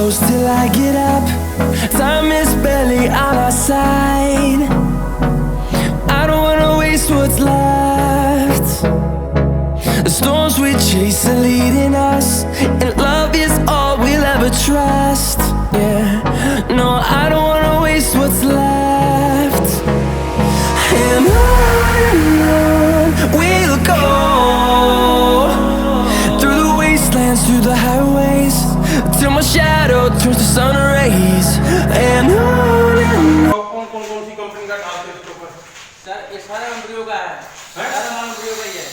close till I get up. Time is barely on our side. I don't wanna waste what's left. The storms we chase are leading us, and love is all we'll ever trust. Yeah, no, I don't wanna waste what's left. And on we'll go, through the wastelands, through the highways, till my shadow turns to sun rays. And on. कौन सी company का डालते हैं इसके ऊपर? Sir ये सारा embryo का है, सारा माल एम्ब्रियो का ही है।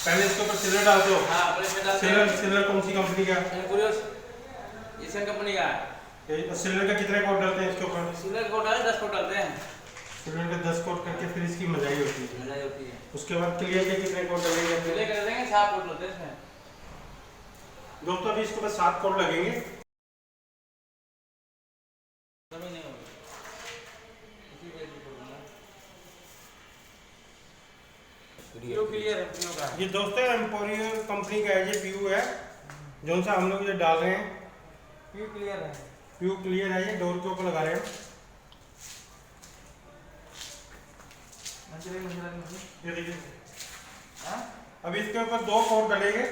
पहले इसके ऊपर सिल्वर डालते हो? हाँ, पहले इसमें डालते हैं। सिल्वर कौन सी कंपनी का? एम्ब्रियो एशियन कंपनी का है। सिल्वर का कितने कोट डालते हैं इसके ऊपर? सिल्वर कोट डाले 10 कोट डालते हैं। सिल्वर का 10 कोट करके फिर इसकी मजाई होती है। मजाई होती है। उसके बाद क्लियर के कितने कोट लगेंगे? क्लियर कर देंगे 7 कोट होते हैं इसमें। दोस्तों अभी इसके ऊपर 7 कोट लगेंगे। कमी नहीं होगी। इसी पे भी बोलूँगा। पीयू क्लियर है, पीयू का। ये दोस्तों एम्पोरियो कंपनी का है, ये पीयू है जो सा हम लोग ये डाल रहे हैं। पीयू क्लियर है। पीयू क्लियर है, ये डोर के ऊपर लगा रहे हैं। ये देखिए, अभी इसके ऊपर 2 कोट डलेंगे।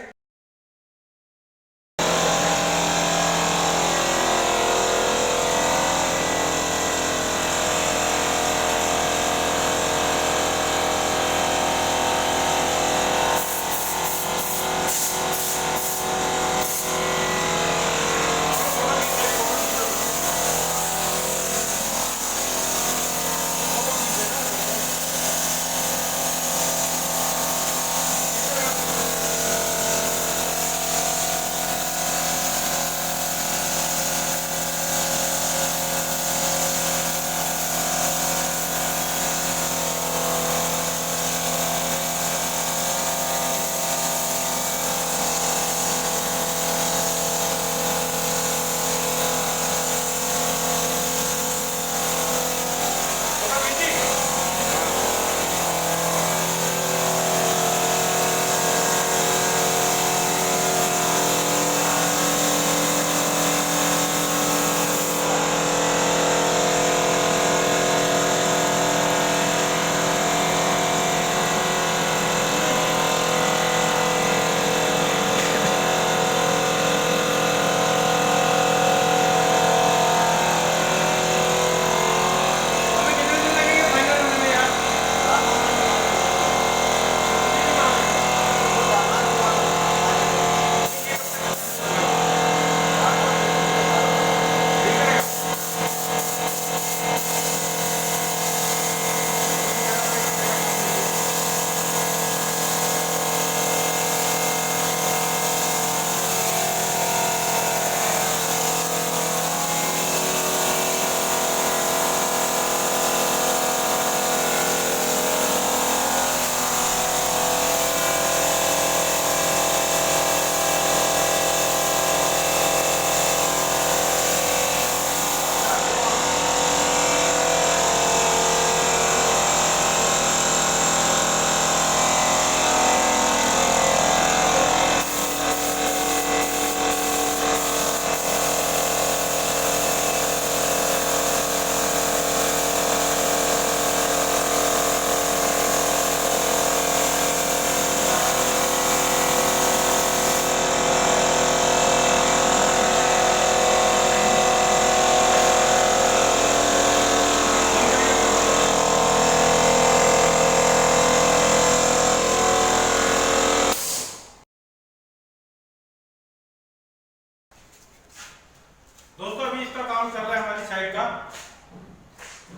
दोस्तों अभी इसका काम चल रहा है हमारी साइड का।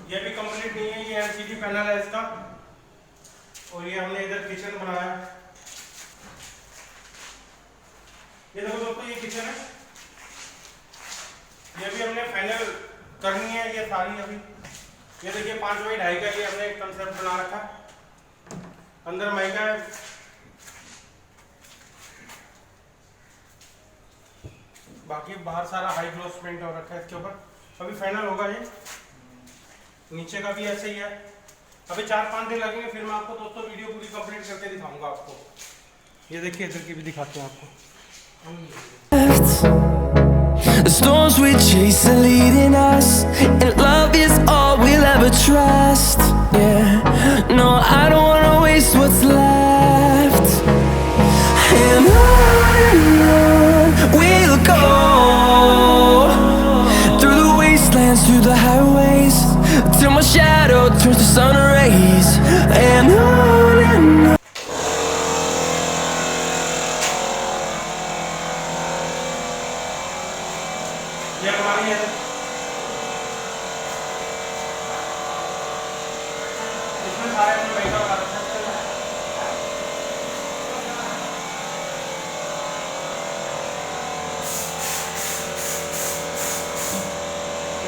ये भी कंप्लीट नहीं है, ये एलसीडी पैनल है इसका, और ये हमने इधर किचन बनाया है। ये देखो दोस्तों, ये किचन है, ये भी हमने फाइनल करनी है ये सारी अभी। ये देखिए 5 बाई 2.5 का ये हमने कंसेप्ट बना रखा। अंदर माइका है, बाकी बाहर सारा हाई ग्लोस पेंट हो रखा है इसके ऊपर। अभी फाइनल होगा ये। नीचे का भी ऐसे ही है। अभी 4-5 दिन लगेंगे, फिर मैं आपको दोस्तों वीडियो पूरी कंप्लीट करके दिखाऊंगा आपको। ये देखिए इधर की भी दिखाते हैं आपको। The storms we chase are leading us, and love is all we'll ever trust. Yeah, no, I don't wanna waste what's left. And on we'll go, through the wastelands, through the highways, till my shadow turns to sun rays. And on. ये हमारी है, इसमें सारे अपने बैठा हुआ रख सकते हैं।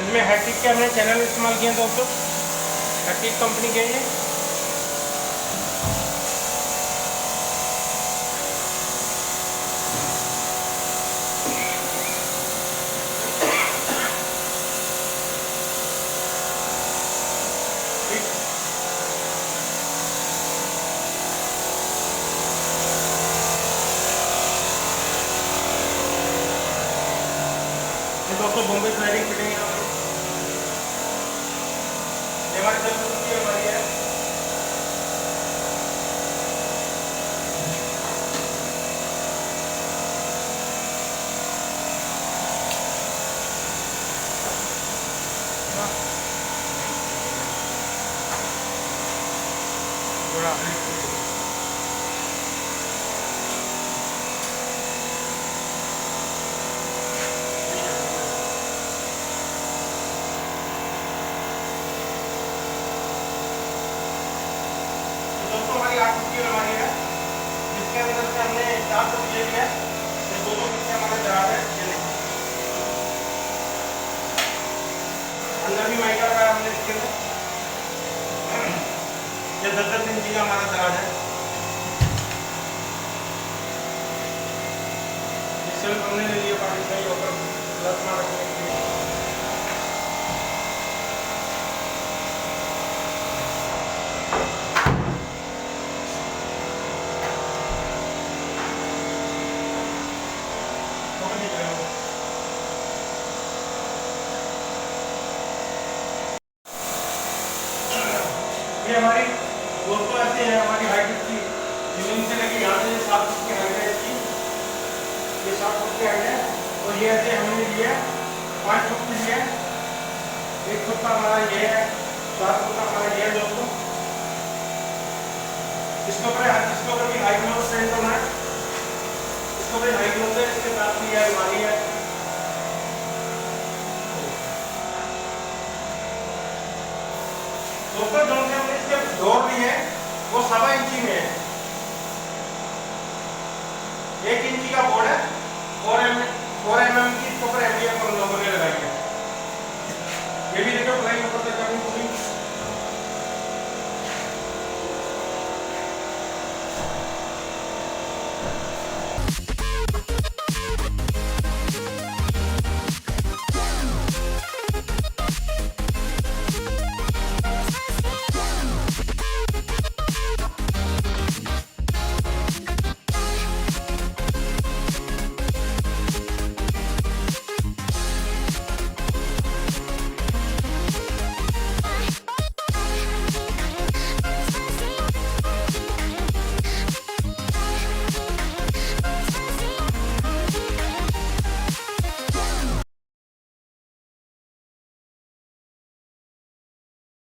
इसमें हैटिक के हमने चैनल इस्तेमाल किए हैं दोस्तों, हैटिक कंपनी के ये। दोस्तों बॉम्बे स्लाइडिंग फिटिंग है ये हमारी सब की हमारी है। दोस्तों हमारी 8 फुट की अलमारी है, जिसके अंदर से हमने 4 फुट ये लिया है, 2-2 फुट के हमारे दराज है। ये देखिए अंदर भी माइका लगाया हमने इसके अंदर। ये 10-10 इंची का हमारा दराज है। ये सेल्फ हमने ले लिया पानी सही होकर प्लस में रखने के लिए। ये हमारी दोस्तों ऐसे है, हमारी हाइट इसकी जमीन से लेके यहाँ से 7 फुट की हाइट है इसकी, ये 7 फुट की हाइट है। और ये ऐसे हमने लिया 5 फुट की लिया, 1 फुट का हमारा ये है, 4 फुट का हमारा ये है दोस्तों। इसके ऊपर भी हाई ग्लोव स्टैंड करना है, इसके ऊपर हाई ग्लोव है, इसके साथ भी है अलमारी है। दोस्तों जो हमने इसके डोर ली है वो 1.25 इंची में है, 1 इंची का बोर्ड है, 4 mm की इसके ऊपर MDF हम लोगों ने लगाई है। ये भी देखो प्लाई ऊपर